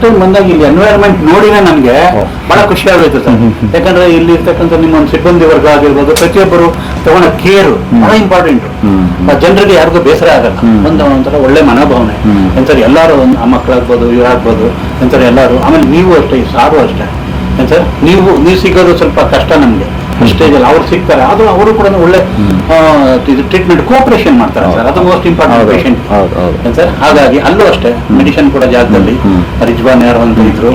Time ಬಂದಾಗ ಇಲ್ಲಿ environment ನೋಡಿನೇ ನಮಗೆ ಬಹಳ ಖುಷಿ ಆಗೋಯ್ತು ಸರ್. ಯಾಕಂದ್ರೆ ಇಲ್ಲಿ ಇರ್ತಕ್ಕಂಥ ನಿಮ್ಮ ಒಂದು ಸಿಬ್ಬಂದಿ ವರ್ಗ ಆಗಿರ್ಬೋದು, ಪ್ರತಿಯೊಬ್ಬರು ತಗೊಂಡ ಕೇರು ಬಹಳ ಇಂಪಾರ್ಟೆಂಟ್. ಜನರಿಗೆ ಯಾರಿಗೂ ಬೇಸರ ಆಗಲ್ಲ, ಒಂಥರ ಒಳ್ಳೆ ಮನೋಭಾವನೆ. ಎಂತಾರೆ ಎಲ್ಲರೂ ಆ ಮಕ್ಕಳಾಗ್ಬೋದು, ಇವರಾಗ್ಬೋದು, ಎಂತಾರೆ ಎಲ್ಲರೂ. ಆಮೇಲೆ ನೀವು ಅಷ್ಟೇ, ಈ ಸಾರು ಅಷ್ಟೇ ಸರ್. ನೀವು ಸಿಗೋದು ಸ್ವಲ್ಪ ಕಷ್ಟ ನಮ್ಗೆ ಸ್ಟೇಜಲ್ಲಿ. ಅವ್ರು ಸಿಗ್ತಾರೆ, ಆದ್ರೂ ಅವರು ಕೂಡ ಒಳ್ಳೆ ಇದು ಟ್ರೀಟ್ಮೆಂಟ್ ಕೋಆಪರೇಷನ್ ಮಾಡ್ತಾರೆ ಸರ್. ಅದು ಮೋಸ್ಟ್ ಇಂಪಾರ್ಟೆಂಟ್ ಪೇಷಂಟ್ ಸರ್. ಹಾಗಾಗಿ ಅಲ್ಲೂ ಅಷ್ಟೇ ಮೆಡಿಸಿನ್ ಕೂಡ ಜಾಗದಲ್ಲಿ ರಿಜ್ವಾನ್ ಯಾರು ಅಂತ ಇದ್ರು,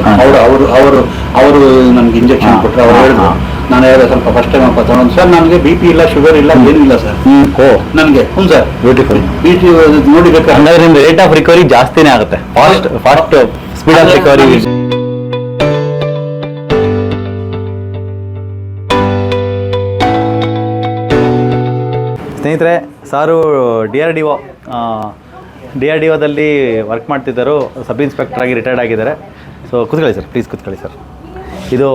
ಅವರು ನಮ್ಗೆ ಇಂಜೆಕ್ಷನ್ ಕೊಟ್ಟರು. ಅವ್ರು ಹೇಳಿದ್ರು, ನಾನು ಹೇಳಿದೆ ಸ್ವಲ್ಪ ಫಸ್ಟ್ ಟೈಮ್ ತಗೊಂಡು ಸರ್, ನನಗೆ BP ಇಲ್ಲ, ಶುಗರ್ ಇಲ್ಲ, ಏನಿಲ್ಲ ಸರ್ ನನಗೆ. Sir beautiful BP ನೋಡಿಬೇಕು. ಹಂಗಾದ್ರೆ ನಿಮ್ದು ರೇಟ್ ಆಫ್ ರಿಕವರಿ ಜಾಸ್ತಿನೇ ಆಗುತ್ತೆ, ಫಾಸ್ಟ್ ಸ್ಪೀಡ್ ಆಫ್ ರಿಕವರಿ. ಸ್ನೇಹಿತರೆ, ಸಾರು DRDOದಲ್ಲಿ ವರ್ಕ್ ಮಾಡ್ತಿದ್ದರು, ಸಬ್ ಇನ್ಸ್ಪೆಕ್ಟರ್ ಆಗಿ ರಿಟೈರ್ಡ್ ಆಗಿದ್ದಾರೆ. ಸೊ ಕೂತ್ಕೊಳ್ಳಿ ಸರ್, ಪ್ಲೀಸ್ ಕೂತ್ಕೊಳ್ಳಿ ಸರ್. ಇದು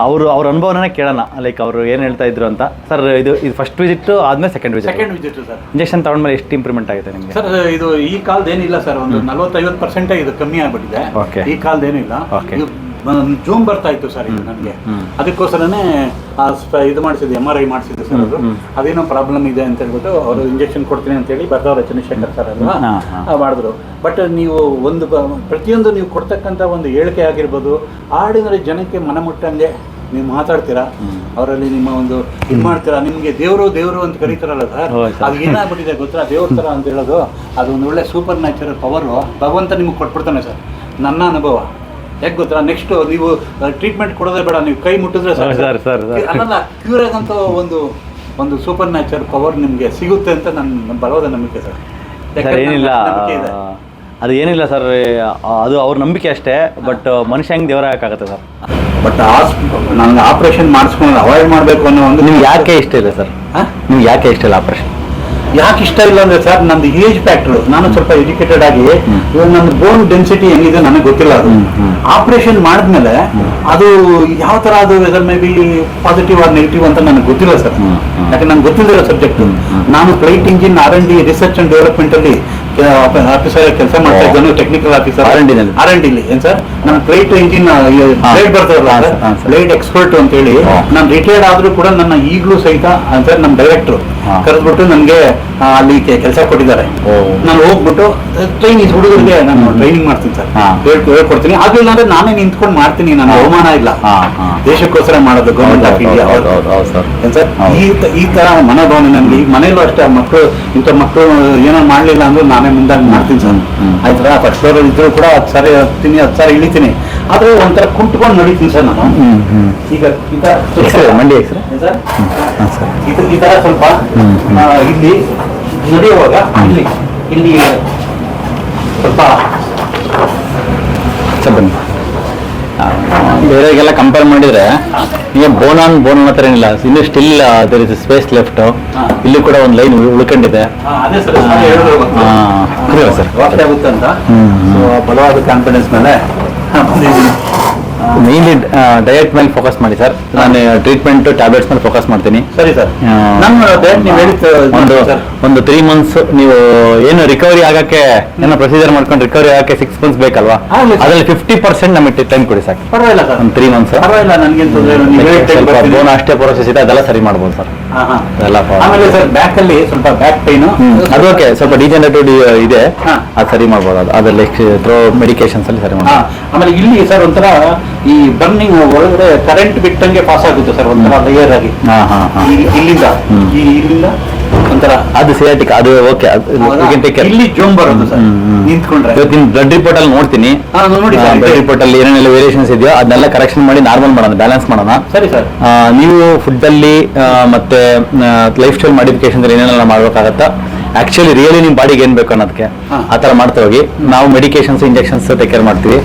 ಅವ್ರ ಅನುಭವನೇ ಕೇಳೋಣ, ಲೈಕ್ ಅವರು ಏನು ಹೇಳ್ತಾ ಇದ್ರು ಅಂತ. ಸರ್, ಇದು ಫಸ್ಟ್ ವಿಸಿಟ್ ಆದ್ಮೇಲೆ ಸೆಕೆಂಡ್ ವಿಸಿಟ್ ಸರ್. ಇಂಜೆಕ್ಷನ್ ತಗೊಂಡ್ಮೇಲೆ ಎಷ್ಟು ಇಂಪ್ರೂವ್ಮೆಂಟ್ ಆಗಿದೆ ನಿಮಗೆ ಸರ್? ಇದು ಈ ಕಾಲದ ಏನಿಲ್ಲ ಸರ್, ಒಂದು 40-50% ಇದು ಕಮ್ಮಿ ಆಗ್ಬಿಟ್ಟಿದೆ. ಈ ಕಾಲದ ಏನಿಲ್ಲ, ಜೂಮ್ ಬರ್ತಾ ಇತ್ತು ಸರ್ ಇದು ನನಗೆ. ಅದಕ್ಕೋಸ್ಕರನೇ ಇದು ಮಾಡಿಸಿದ್ದು, MRI ಮಾಡಿಸಿದ್ದು ಸರ್. ಅದೇನೋ ಪ್ರಾಬ್ಲಮ್ ಇದೆ ಅಂತ ಹೇಳ್ಬಿಟ್ಟು ಅವರು ಇಂಜೆಕ್ಷನ್ ಕೊಡ್ತೀನಿ ಅಂತ ಹೇಳಿ ಬರ್ದವ್ರೆ, ಚಂದ್ರಶೇಖರ್ ಸರ್ ಅಲ್ವಾ, ಮಾಡಿದ್ರು. ಬಟ್ ನೀವು ಪ್ರತಿಯೊಂದು ನೀವು ಕೊಡ್ತಕ್ಕಂಥ ಒಂದು ಹೇಳಿಕೆ ಆಗಿರ್ಬೋದು, ಆರ್ಡಿನರಿ ಜನಕ್ಕೆ ಮನಮುಟ್ಟಂಗೆ ನೀವು ಮಾತಾಡ್ತೀರಾ, ಅವರಲ್ಲಿ ನಿಮ್ಮ ಒಂದು ಇದು ಮಾಡ್ತೀರಾ. ನಿಮಗೆ ದೇವರು ಅಂತ ಕರೀತಾರಲ್ಲ ಸರ್, ಅದು ಏನಾಗ್ಬಿಟ್ಟಿದೆ ಗೊತ್ತಾ, ದೇವ್ರ ಥರ ಅಂತ ಹೇಳೋದು. ಅದು ಒಂದು ಒಳ್ಳೆ ಸೂಪರ್ ನ್ಯಾಚುರಲ್ ಪವರು ಭಗವಂತ ನಿಮ್ಗೆ ಕೊಟ್ಬಿಡ್ತಾನೆ ಸರ್, ನನ್ನ ಅನುಭವ. ಯಾಕೆ ಗೊತ್ತಾ, ನೆಕ್ಸ್ಟ್ ನೀವು ಟ್ರೀಟ್ಮೆಂಟ್ ಕೊಡೋದೇ ಬೇಡ, ನೀವು ಕೈ ಮುಟ್ಟಿದ್ರೆ ಅನ್ನಲ್ಲ, ಕ್ಯೂರ್ ಆಗಂತ ಒಂದು ಸೂಪರ್ ನ್ಯಾಚುರಲ್ ಪವರ್ ನಿಮಗೆ ಸಿಗುತ್ತೆ ಅಂತ ನನ್ನ ಬಲವಾದ ನಂಬಿಕೆ ಸರ್. ಏನಿಲ್ಲ, ಅದು ಏನಿಲ್ಲ ಸರ್, ಅದು ಅವ್ರ ನಂಬಿಕೆ ಅಷ್ಟೇ. ಬಟ್ ಮನುಷ್ಯ ಹೆಂಗೆ ದೇವರ ಹಾಕಾಗತ್ತೆ ಸರ್. ಬಟ್ ನನಗೆ ಆಪರೇಷನ್ ಮಾಡಿಸ್ಕೊಂಡು ಅವಾಯ್ಡ್ ಮಾಡಬೇಕು ಅನ್ನೋ ಒಂದು. ನಿಮ್ಗೆ ಯಾಕೆ ಇಷ್ಟ ಇಲ್ಲ ಸರ್? ನಿಮ್ಗೆ ಯಾಕೆ ಇಷ್ಟ ಇಲ್ಲ ಆಪರೇಷನ್? ಯಾಕೆ ಇಷ್ಟ ಇಲ್ಲ ಅಂದ್ರೆ ಸರ್, ನಂದು ಏಜ್ ಫ್ಯಾಕ್ಟರ್. ನಾನು ಸ್ವಲ್ಪ ಎಜುಕೇಟೆಡ್ ಆಗಿ, ಇವಾಗ ನನ್ನ ಬೋನ್ ಡೆನ್ಸಿಟಿ ಹೆಂಗಿದೆ ನನಗೆ ಗೊತ್ತಿಲ್ಲ. ಅದು ಆಪರೇಷನ್ ಮಾಡಿದ್ಮೇಲೆ ಅದು ಯಾವ ತರ, ಅದು weather may be positive or negative ಅಂತ ನನಗೆ ಗೊತ್ತಿಲ್ಲ ಸರ್. ಯಾಕೆ ನನಗೆ ಗೊತ್ತಿಲ್ಲದಿರೋ ಸಬ್ಜೆಕ್ಟ್. ನಾನು flight engine R&D research and development ಅಲ್ಲಿ ಆಫೀಸರ್ ಕೆಲಸ ಮಾಡ್ತಾ ಇದ್ದಾನು, ಟೆಕ್ನಿಕಲ್ ಆಫೀಸರ್ R&D. ಏನ್ ಸರ್, ನಾನು ಫ್ಲೈಟ್ ಇಂಜಿನ್ ಬ್ಲೇಡ್ ಬರ್ತದಲ್ಲ, ಬ್ಲೇಡ್ ಎಕ್ಸ್ಪರ್ಟ್ ಅಂತ ಹೇಳಿ. ನಾನು ರಿಟೈರ್ಡ್ ಆದ್ರೂ ಕೂಡ ನನ್ನ ಈಗಲೂ ಸಹಿತ ಸರ್ ನಮ್ಮ ಡೈರೆಕ್ಟರ್ ಕರೆದ್ಬಿಟ್ಟು ನನಗೆ ಅಲ್ಲಿ ಕೆಲಸ ಕೊಟ್ಟಿದ್ದಾರೆ. ನಾನು ಹೋಗ್ಬಿಟ್ಟು ಟ್ರೈನಿಂಗ್ ಹುಡುಗರಿಗೆ ನಾನು ಟ್ರೈನಿಂಗ್ ಮಾಡ್ತೀನಿ ಸರ್, ಹೇಳ್ಕೊಡ್ತೀನಿ. ಆಗಿಲ್ಲ ಅಂದ್ರೆ ನಾನೇ ನಿಂತ್ಕೊಂಡು ಮಾಡ್ತೀನಿ, ನಾನು ಅವಮಾನ ಇಲ್ಲ, ದೇಶಕ್ಕೋಸ್ಕರ ಮಾಡೋದು, ಗೌರ್ಮೆಂಟ್ ಆಫ್ ಇಂಡಿಯಾ. ಏನ್ ಸರ್, ಈ ತರ ಮನೋಭಾವನೆ ನನಗೆ. ಈಗ ಮನೇಲೂ ಅಷ್ಟೇ, ಮಕ್ಕಳು ಇಂಥ ಮಕ್ಕಳು ಏನೋ ಮಾಡ್ಲಿಲ್ಲ ಅಂದ್ರೆ ನಾನೇ ಮುಂದಾಗಿ ಮಾಡ್ತೀನಿ ಸರ್. ಆಯ್ತಾ, ಫಸ್ಟ್ ಫ್ಲೋರ್ ಇದ್ರು ಕೂಡ 10 ಸಾರಿ ಹತ್ತೀನಿ, 10 ಸಾರಿ ಇಳಿತೀನಿ. ಆದ್ರೆ ಒಂಥರ ಕುಂತ್ಕೊಂಡು ನಡೀತೀನಿ ಸರ್ ನಾನು. ಈಗ ಈ ತರ ಸ್ವಲ್ಪ ಇಲ್ಲಿ ನಡೆಯುವಾಗ ಇಲ್ಲಿ ಸ್ವಲ್ಪ ಬನ್ನಿ. ಬೇರೆಗೆಲ್ಲ ಕಂಪೇರ್ ಮಾಡಿದ್ರೆ ಈಗ ಬೋನ್ ಹತ್ರ ಏನಿಲ್ಲ, ಇನ್ನು still there is space left. ಇಲ್ಲಿ ಕೂಡ ಒಂದು ಲೈನ್ ಉಳ್ಕೊಂಡಿದೆ ಸರ್, ವಾಸಿ ಆಗುತ್ತೆ ಅಂತ ಬಲವಾದ ಕಾನ್ಫಿಡೆನ್ಸ್ ಮೇಲೆ. ಮೇನ್ಲಿ ಡಯಟ್ ಮೇಲೆ ಫೋಕಸ್ ಮಾಡಿ ಸರ್. ನಾನು ಟ್ರೀಟ್ಮೆಂಟ್ ಟ್ಯಾಬ್ಲೆಟ್ಸ್ ಮೇಲೆ ಫೋಕಸ್ ಮಾಡ್ತೀನಿ. ಸರಿ ಸರ್. ಒಂದು 3 months ನೀವು ಏನು ರಿಕವರಿ ಆಗಕ್ಕೆ ಏನೋ ಪ್ರೊಸೀಜರ್ ಮಾಡ್ಕೊಂಡು ರಿಕವರಿ ಆಗಕ್ಕೆ 6 months ಬೇಕಲ್ವಾ, ಅದ್ರಲ್ಲಿ 50% ನಮಗೆ ಟೈಮ್ ಕೊಡಿ ಸಾಕು. ಪರವಾಗಿಲ್ಲ ಸರ್, ಒಂದು 3 months. ಪರವಾಗಿಲ್ಲ, ನನಗೆ ಬೋನ್ ಅಷ್ಟೇ ಪ್ರೋಸೆಸ್ ಇದೆ, ಅದೆಲ್ಲ ಸರಿ ಮಾಡ್ಬೋದು ಸರ್. ಆಮೇಲೆ ಸರ್ ಬ್ಯಾಕ್ ಅಲ್ಲಿ ಸ್ವಲ್ಪ ಬ್ಯಾಕ್ ಪೈನ್ ಅದು ಓಕೆ, ಸ್ವಲ್ಪ ಡಿಜನರೇಟಿವ್ ಇದೆ, ಅದು ಸರಿ ಮಾಡ್ಬೋದು. ಅದರಲ್ಲಿ ಥ್ರೋ ಮೆಡಿಕೇಶನ್ಸ್ ಅಲ್ಲಿ ಸರಿ ಮಾಡ್ಬೋದು. ಆಮೇಲೆ ಇಲ್ಲಿ ಸರ್ ಒಂಥರ ಈ ಬರ್ನಿಂಗ್ ಒಳಗಡೆ ಕರೆಂಟ್ ಬಿಟ್ಟಂಗೆ ಪಾಸ್ ಆಗುತ್ತೆ ಸರ್, ಒಂಥರ ಲೇಯರ್ ಆಗಿ ಇಲ್ಲಿಂದ ಒಂಥರ. ಅದು ಸಿಯಾಟಿಕ್, ಅದು ಓಕೆ, ಇಲ್ಲಿ ಜೋಮ್ ಬರೋದು ಸರ್ ನಿಂತ್ಕೊಂಡ್ರೆ. ಬ್ಲಡ್ ರಿಪೋರ್ಟ್ ಅಲ್ಲಿ ನೋಡ್ತೀನಿ, ಬ್ಲಡ್ ರಿಪೋರ್ಟ್ ಅಲ್ಲಿ ಏನೇನೆಲ್ಲ ವೇರಿಯೇಷನ್ಸ್ ಇದೆಯೋ ಅದನ್ನೆಲ್ಲ ಕರೆಕ್ಷನ್ ಮಾಡಿ ನಾರ್ಮಲ್ ಮಾಡೋಣ, ಬ್ಯಾಲೆನ್ಸ್ ಮಾಡೋಣ. ಸರಿ ಸರ್. ನೀವು ಫುಡ್ ಅಲ್ಲಿ ಮತ್ತೆ ಲೈಫ್ ಸ್ಟೈಲ್ ಮಾಡಿಫಿಕೇಶನ್ ಏನೇನೆಲ್ಲ ಮಾಡ್ಬೇಕಾಗತ್ತಾ, ಆಕ್ಚುಲಿ ರಿಯಲಿ ನಿಮ್ ಬಾಡಿಗೆ ಏನ್ ಬೇಕು ಅನ್ನೋದಕ್ಕೆ ಆ ತರ ಮಾಡ್ತಾ ಹೋಗಿ. ನಾವು ಮೆಡಿಕೇಶನ್ಸ್ ಇಂಜೆಕ್ಷನ್ಸ್ ಟೇಕ್ ಕೇರ್ ಮಾಡ್ತೀವಿ,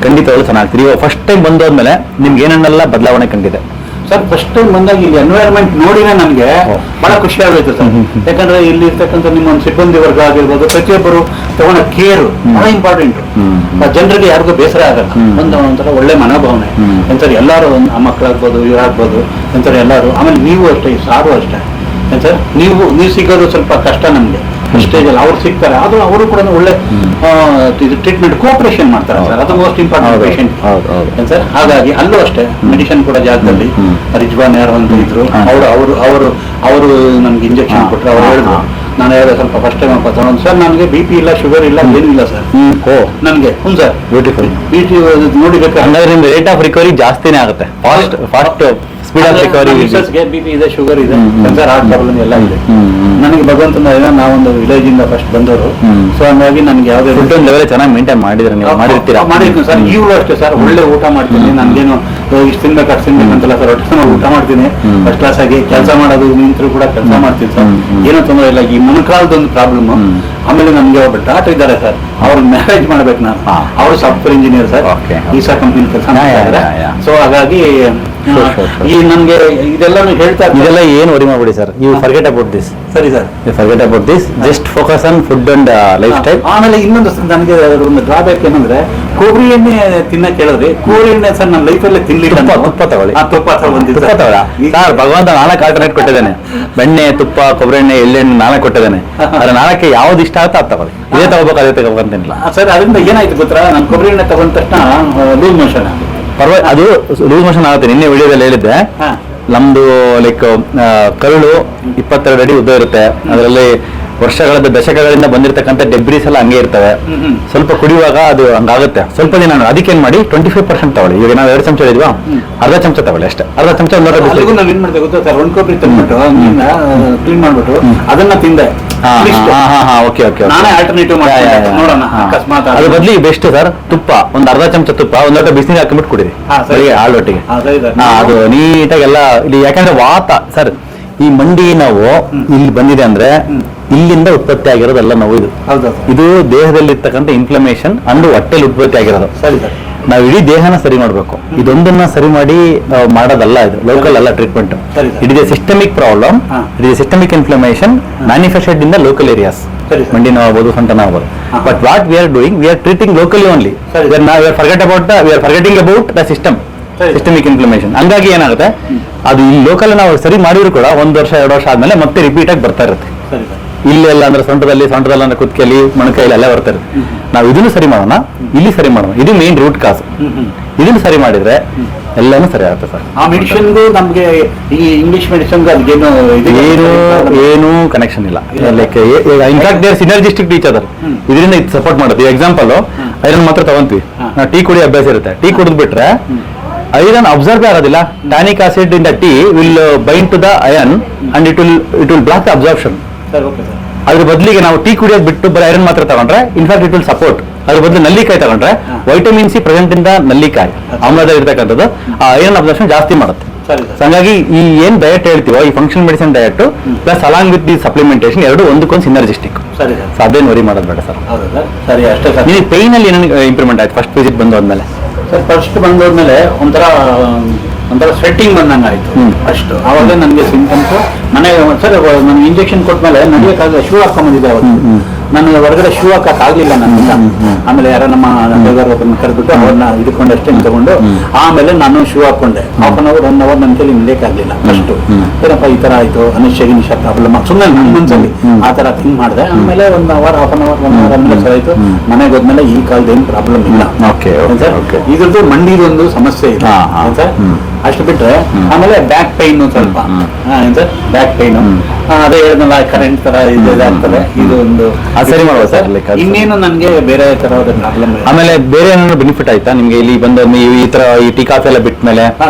ಖಂಡಿತವಾಗ್ಲೂ ಚೆನ್ನಾಗ್ತೀವಿ. ಇವಾಗ ಫಸ್ಟ್ ಟೈಮ್ ಬಂದೋದ್ಮೇಲೆ ನಿಮ್ಗೆ ಏನೇನೆಲ್ಲ ಬದಲಾವಣೆ ಕಂಡಿದೆ ಸರ್? ಫಸ್ಟ್ ಟೈಮ್ ಬಂದಾಗ ಇಲ್ಲಿ ಎನ್ವೈರನ್ಮೆಂಟ್ ನೋಡಿನೇ ನನಗೆ ಬಹಳ ಖುಷಿ ಆಗೋಯ್ತು ಸರ್. ಯಾಕಂದ್ರೆ ಇಲ್ಲಿ ಇರ್ತಕ್ಕಂಥ ನಿಮ್ಮ ಒಂದು ಸಿಬ್ಬಂದಿ ವರ್ಗ ಆಗಿರ್ಬೋದು, ಪ್ರತಿಯೊಬ್ಬರು ತಗೊಂಡ ಕೇರು ಬಹಳ ಇಂಪಾರ್ಟೆಂಟ್. ಜನರಿಗೆ ಯಾರಿಗೂ ಬೇಸರ ಆಗಲ್ಲ, ಒಂಥರ ಒಳ್ಳೆ ಮನೋಭಾವನೆ. ಎಂತಾರೆ ಎಲ್ಲರೂ ಆ ಮಕ್ಕಳಾಗ್ಬೋದು, ಇವರಾಗ್ಬೋದು, ಎಂತಾರೆ ಎಲ್ಲರೂ. ಆಮೇಲೆ ನೀವು ಅಷ್ಟೇ, ಈ ಸಾರು ಅಷ್ಟೇ ಸರ್. ನೀವು ಸಿಗೋದು ಸ್ವಲ್ಪ ಕಷ್ಟ ನಮ್ಗೆ ಸ್ಟೇಜ್ ಅಲ್ಲಿ ಅವ್ರು ಸಿಗ್ತಾರೆ, ಅದು ಅವರು ಕೂಡ ಒಳ್ಳೆ ಟ್ರೀಟ್ಮೆಂಟ್ ಕೋಆಪರೇಷನ್ ಮಾಡ್ತಾರೆ ಸರ್, ಅದು ಮೋಸ್ಟ್ ಇಂಪಾರ್ಟೆಂಟ್ ಪೇಷಂಟ್ ಸರ್. ಹಾಗಾಗಿ ಅಲ್ಲೂ ಅಷ್ಟೇ ಮೆಡಿಸಿನ್ ಕೂಡ ಜಾಗದಲ್ಲಿ ರಿಜ್ವಾನ್ ಯಾರು ಅಂತ ಇದ್ರು, ಅವರು ನನ್ಗೆ ಇಂಜೆಕ್ಷನ್ ಕೊಟ್ಟರು. ಅವ್ರು ಹೇಳಿದ್ರು, ನಾನು ಹೇಳಿದೆ ಸ್ವಲ್ಪ ಫಸ್ಟ್ ಟೈಮ್ ತಗೊಂಡು ಸರ್ ನನಗೆ BP ಇಲ್ಲ, ಶುಗರ್ ಇಲ್ಲ, ಏನೂ ಇಲ್ಲ ಸರ್ ನನಗೆ. Sir beautiful. BP ನೋಡಿಬೇಕಾದ್ರೆ ನಿಮ್ದು ರೇಟ್ ಆಫ್ ರಿಕವರಿ ಜಾಸ್ತಿನೇ ಆಗುತ್ತೆ, fast speed of recovery. BP ಇದೆ, ಶುಗರ್ ಇದೆ, ಕ್ಯಾನ್ಸರ್, ಹಾರ್ಟ್ ಪ್ರಾಬ್ಲಮ್ ಎಲ್ಲ ಇದೆ. ನನಗೆ ಭಗವಂತನ ನಾವೊಂದು ವಿಲೇಜ್ ಇಂದ ಫಸ್ಟ್ ಬಂದವರು, ಸೊ ಹಂಗಾಗಿ ನನಗೆ ಯಾವುದೇ ಫುಡ್ ಲೆವೆಲ್ ಚೆನ್ನಾಗಿ ಮೇಂಟೈನ್ ಮಾಡಿದ್ರೆ ನೀವು ಮಾಡಿರ್ತೀರಾ? ಮಾಡಿರ್ತೀನಿ ಸರ್, ಈಗಲೂ ಅಷ್ಟೇ ಸರ್, ಒಳ್ಳೆ ಊಟ ಮಾಡ್ತೀನಿ. ನನ್ಗೇನು ಇಷ್ಟು ತಿನ್ಬೇಕು ಅಷ್ಟು ತಿನ್ಬೇಕಂತಲ್ಲ ಸರ್, ಒಟ್ಟು ಊಟ ಮಾಡ್ತೀನಿ ಫಸ್ಟ್ ಕ್ಲಾಸ್ ಆಗಿ. ಕೆಲಸ ಮಾಡೋದು ನಿಂತರೂ ಕೂಡ ಕೆಲಸ ಮಾಡ್ತೀನಿ ಸರ್, ಏನೂ ತೊಂದರೆ ಇಲ್ಲ. ಈ ಮೊಣಕಾಲದೊಂದು ಪ್ರಾಬ್ಲಮ್. ಆಮೇಲೆ ನಮ್ಗೆ ಒಬ್ಬ ಡಾಕ್ಟರ್ ಇದ್ದಾರೆ ಸರ್, ಅವ್ರ ಮ್ಯಾರೇಜ್ ಮಾಡ್ಬೇಕು ನಾನು. ಅವರು software engineer sir, Isa company ಕೆಲಸ ಮಾಡ್ತಾರೆ. ಸೊ ಹಾಗಾಗಿ ಈ ನನ್ಗೆ ಇದೆಲ್ಲಾನು ಹೇಳ್ತಾ ಇದೆಲ್ಲ ಏನು ವರಿ ಮಾಡ್ಬಿಡಿ sir, you forget about this. ಸರಿ sir, you forget about this, just focus on food and lifestyle. ಆಮೇಲೆ ಇನ್ನೊಂದು ನನಗೆ ಒಂದು ಡ್ರಾಬ್ಯಾಕ್ ಏನಂದ್ರೆ, ಕೊಬ್ಬರಿ ಎಣ್ಣೆ ತಿನ್ನಕ್ ಹೇಳಿದ್ರೆ, ಕೋಳಿ ಎಣ್ಣೆ ಸರ್ ನನ್ನ ಲೈಫಲ್ಲೇ ತಿನ್ಲಿಲ್ಲ. ತುಪ್ಪ ತಗೊಳ್ಳಿ, ತುಪ್ಪ ತಗೊಂಡಿದ್ದೆ ಸರ್. ಭಗವಂತ 4 ಆಲ್ಟರ್ನೇಟ್ ಕೊಟ್ಟಿದ್ದಾನೆ, ಬೆಣ್ಣೆ, ತುಪ್ಪ, ಕೊಬ್ಬರಿ ಎಣ್ಣೆ, ಎಳ್ಳೆಣ್ಣೆ 4 ಕೊಟ್ಟಿದ್ದಾನೆ. ಅದ್ರ 4ಕ್ಕೆ ಯಾವ್ದು ಇಷ್ಟ ಆಗುತ್ತೆ ಅದು ತಗೊಳ್ಳಿ. ಇದೇ ತಗೋಬೇಕು, ಅದೇ ತಗೋಬೇಕಂತೇನಿಲ್ಲ ಸರ್. ಅದರಿಂದ ಏನಾಯ್ತು ಗೊತ್ತಾ, ನಾನು ಕೊಬ್ಬರಿ ಎಣ್ಣೆ ತಗೊಂಡ ತಕ್ಷಣ ಲೂಸ್ ಮೋಷನ್. ಅದು ಲೂಸ್ ಮೋಷನ್ ಆಗುತ್ತೆ. ನಿನ್ನೆ ವಿಡಿಯೋದಲ್ಲಿ ಹೇಳಿದ್ದೆ, ನಮ್ದು ಲೈಕ್ ಕರುಳು 22 ಅಡಿ ಉದ್ದ ಇರುತ್ತೆ, ಅದರಲ್ಲಿ ವರ್ಷಗಳ ದಶಕಗಳಿಂದ ಬಂದಿರತಕ್ಕಂಥ ಡೆಬ್ರೀಸ್ ಎಲ್ಲ ಹಂಗೆ ಇರ್ತವೆ. ಸ್ವಲ್ಪ ಕುಡಿಯುವಾಗ ಅದು ಹಂಗಾಗುತ್ತೆ. ಸ್ವಲ್ಪ ದಿನ ಅದಕ್ಕೆ ಏನ್ ಮಾಡಿ 25% ತಗೊಳ್ಳಿ. ಈಗ ನಾವು 2 ಚಮಚ ಹೇಳಿದ್ವಾ, ಅರ್ಧ ಚಮಚ ತಗೊಳ್ಳಿ ಅಷ್ಟೇ. ಅರ್ಧ ಚಮಚ ನಾವು ಏನ್ ಮಾಡ್ತೇವೆ ಗೊತ್ತಾ ಸರ್, ಒಂದು ಕೊಬ್ಬರಿ ತಂದ್ಬಿಟ್ಟು ಕ್ಲೀನ್ ಮಾಡ್ಬಿಟ್ಟು ಅದನ್ನ ತಿಂದೆ. ನಾನೇ ಆಲ್ಟರ್ನೇಟಿವ್ ನೋಡೋಣ ಅಕಸ್ಮಾತ್. ಅದ್ರ ಬದ್ಲಿ ಬೆಸ್ಟ್ ಸರ್, ತುಪ್ಪ ಒಂದು ಅರ್ಧ ಚಮಚ ತುಪ್ಪ ಒಂದು ಲೋಟ ಬಿಸಿನೀರು ಹಾಕಿಬಿಟ್ಟು ಕುಡಿರಿ ಹಾಲೊಟ್ಟಿಗೆ. ಅದು ನೀಟಾಗೆಲ್ಲ ಇಲ್ಲಿ, ಯಾಕಂದ್ರೆ ವಾತ ಸರ್, ಈ ಮಂಡಿ ನೋವು ಇಲ್ಲಿ ಬಂದಿದೆ ಅಂದ್ರೆ ಇಲ್ಲಿಂದ ಉತ್ಪತ್ತಿ ಆಗಿರೋದಲ್ಲ ನೋವು. ಇದು ದೇಹದಲ್ಲಿರ್ತಕ್ಕಂಥ ಇನ್ಫ್ಲಮೇಷನ್ ಅಂದು ಹೊಟ್ಟೆಲಿ ಉತ್ಪತ್ತಿ ಆಗಿರೋದು. ನಾವು ಇಡೀ ದೇಹನ ಸರಿ ಮಾಡಬೇಕು, ಇದೊಂದನ್ನ ಸರಿ ಮಾಡಿ ಮಾಡೋದಲ್ಲ. ಇದು ಲೋಕಲ್ ಅಲ್ಲ treatment. It is A systemic problem, it is systemic inflammation manifested in the local areas. ಮಂಡಿ ನೋವು ಆಗ್ಬೋದು, ಸೊಂಟ ನೋವು ಆಗ್ಬೋದು. But what we are doing, we are treating locally only. We are forgetting about the system, systemic inflammation. ಹಂಗಾಗಿ ಏನಾಗುತ್ತೆ, ಅದು ಈ ಲೋಕಲ್ ನಾವು ಸರಿ ಮಾಡಿದ್ರು ಕೂಡ 1 ವರ್ಷ 2 ವರ್ಷ ಆದ್ಮೇಲೆ ಮತ್ತೆ ರಿಪೀಟ್ ಆಗಿ ಬರ್ತಾ ಇರುತ್ತೆ. ಇಲ್ಲೆಲ್ಲ ಅಂದ್ರೆ ಸೊಂಟದಲ್ಲಿ ಅಂದ್ರೆ ಕುತ್ತಿಗೆಯಲ್ಲಿ, ಮೊಣಕೈಲಿ ಎಲ್ಲ ಬರ್ತಾ ಇರುತ್ತೆ. ನಾವು ಇದನ್ನು ಸರಿ ಮಾಡೋಣ, ಇಲ್ಲಿ ಸರಿ ಮಾಡೋಣ. ಇದು ಮೇನ್ ರೂಟ್ ಕಾಸ್. ಇದನ್ನು ಸರಿ ಮಾಡಿದ್ರೆ ಎಲ್ಲಾನು ಸರಿ ಆಗುತ್ತೆ ಸರ್. ಆ ಮೆಡಿಸಿನ್ಗೂ ನಮ್ಗೆ ಈ ಇಂಗ್ಲಿಷ್ ಮೆಡಿಸಿನ್ ಏನು ಕನೆಕ್ಷನ್ ಇಲ್ಲ. Like in fact there synergistic each other. ಇದರಿಂದ ಇದು ಸಪೋರ್ಟ್ ಮಾಡೋದು. ಎಕ್ಸಾಂಪಲ್, ಐರನ್ ಮಾತ್ರ ತಗೊಂತೀವಿ ನಾವು, ಟೀ ಕುಡಿ ಅಭ್ಯಾಸ ಇರುತ್ತೆ. ಟೀ ಕುಡಿದ್ ಬಿಟ್ರೆ ಐರನ್ ಅಬ್ಸರ್ವ್ ಆಗೋದಿಲ್ಲ. Tannic acid in the tea will bind to the iron and it will block the absorption. ಅದ್ರ ಬದಲಿಗೆ ನಾವು ಟೀ ಕುಡಿಯೋದು ಬಿಟ್ಟು ಬರೀ ಐರನ್ ಮಾತ್ರ ತಗೊಂಡ್ರೆ ಇನ್ಫ್ಯಾಕ್ಟ್ ಇಟ್ ವಿಲ್ ಸಪೋರ್ಟ್. ಅದ್ರ ಬದಲು ನಲ್ಲಿಕಾಯಿ ತಗೊಂಡ್ರೆ ವೈಟಮಿನ್ ಸಿ ಪ್ರೆಸೆಂಟ್ ಇಂದ ನಲ್ಲಿಕಾಯಿ ಆಮ್ಲದಲ್ಲಿ ಇರ್ತಕ್ಕಂಥದ್ದು ಆ ಐರನ್ ಅಬ್ಸರ್ಪ್ಷನ್ ಜಾಸ್ತಿ ಮಾಡುತ್ತೆ. ಹಾಗಾಗಿ ಈ ಏನ್ ಡಯಟ್ ಹೇಳ್ತೀವೋ, ಈ function medicine diet plus along with the supplementation ಎರಡು ಒಂದಕ್ಕೊಂದು ಸಿನರ್ಜಿಸ್ಟಿಕ್. ಅದೇನು ವರಿ ಮಾಡೋದು ಬೇಡ ಸರ್. ಸರಿ, ಅಷ್ಟೇ ಸರ್. ನೀವು ಪೈನ್ ಅಲ್ಲಿ ಏನೇನು ಇಂಪ್ರೂವ್ಮೆಂಟ್ ಆಯ್ತು ಫಸ್ಟ್ ವಿಸಿಟ್ ಬಂದೋದ್ಮೇಲೆ? ಸರ್ ಫಸ್ಟ್ ಬಂದೋದ್ಮೇಲೆ ಒಂಥರ ಸ್ವೆಟ್ಟಿಂಗ್ ಬಂದಂಗೆ ಆಯ್ತು ಅಷ್ಟು. ಆವಾಗ ನನಗೆ ಸಿಂಟಮ್ಸ್ ಮನೆಗೆ ಸರ್ ನನಗೆ ಇಂಜೆಕ್ಷನ್ ಕೊಟ್ಮೇಲೆ ನಡೆಯೋಕ್ಕಾಗಲ್ಲ. ಶೂ ಹಾಕೊಂಡ್ಬಂದಿದ್ದೆ ಅವತ್ತು. ನಾನು ಹೊರಗಡೆ ಶೂ ಹಾಕಕ್ಕಾಗಲಿಲ್ಲ ನನ್ನಿಂದ. ಆಮೇಲೆ ಯಾರೋ ನಮ್ಮ ಒಬ್ಬರನ್ನ ಕರೆದ್ಬಿಟ್ಟು ಅವ್ರನ್ನ ಹಿಡ್ಕೊಂಡು ಅಷ್ಟೇ ತಗೊಂಡು ಆಮೇಲೆ ನಾನು ಶೂ ಹಾಕೊಂಡೆ. 1 hour 1 hour ನನ್ನ ಕೈಲಿ ನಡೆಯಕ್ಕಾಗಲಿಲ್ಲ ಅಷ್ಟು. ಏನಪ್ಪ ಈ ತರ ಆಯ್ತು, ಅನಿಶ್ಚಯ ಪ್ರಾಬ್ಲಮ್ ಸುಮ್ಮನೆ ನನ್ನ ಮನ್ಸಲ್ಲಿ ಆ ತರ ಥಿಂಕ್ ಮಾಡಿದೆ. ಆಮೇಲೆ 1 hour 1 hour ಆದ್ಮೇಲೆ ಸರ್ ಆಯ್ತು. ಮನೆಗೆ ಹೋದ್ಮೇಲೆ ಈ ಕಾಲದ ಏನು ಪ್ರಾಬ್ಲಮ್ ಇಲ್ಲ ಇದ್ರದ್ದು. ಮಂಡಿದೊಂದು ಸಮಸ್ಯೆ ಇದೆ ಸರ್, ಅಷ್ಟು ಬಿಟ್ರೆ ಆಮೇಲೆ ಬ್ಯಾಕ್ ಪೈನ್ ಸ್ವಲ್ಪ ಏನ್ ಸರ್, ಬ್ಯಾಕ್ ಪೈನ್ ಅದೇ ಹೇಳಿದ್ನಲ್ಲ, ಕರೆಂಟ್ ತರ ಇದಾಗ್ತದೆ. ಇದು ಒಂದು ಸರಿ ಮಾಡುವ ಸರ್. ಇನ್ನೇನು ನನಗೆ ಬೇರೆ ತರವಾದ ಪ್ರಾಬ್ಲಮ್. ಆಮೇಲೆ ಬೇರೆ ಏನಾದ್ರು ಬೆನಿಫಿಟ್ ಆಯ್ತಾ ನಿಮ್ಗೆ ಇಲ್ಲಿ ಬಂದ ಈ ತರ ಈ ಟೀ ಕಾಫಿ ಎಲ್ಲ ಬಿಟ್ಟ ಮೇಲೆ?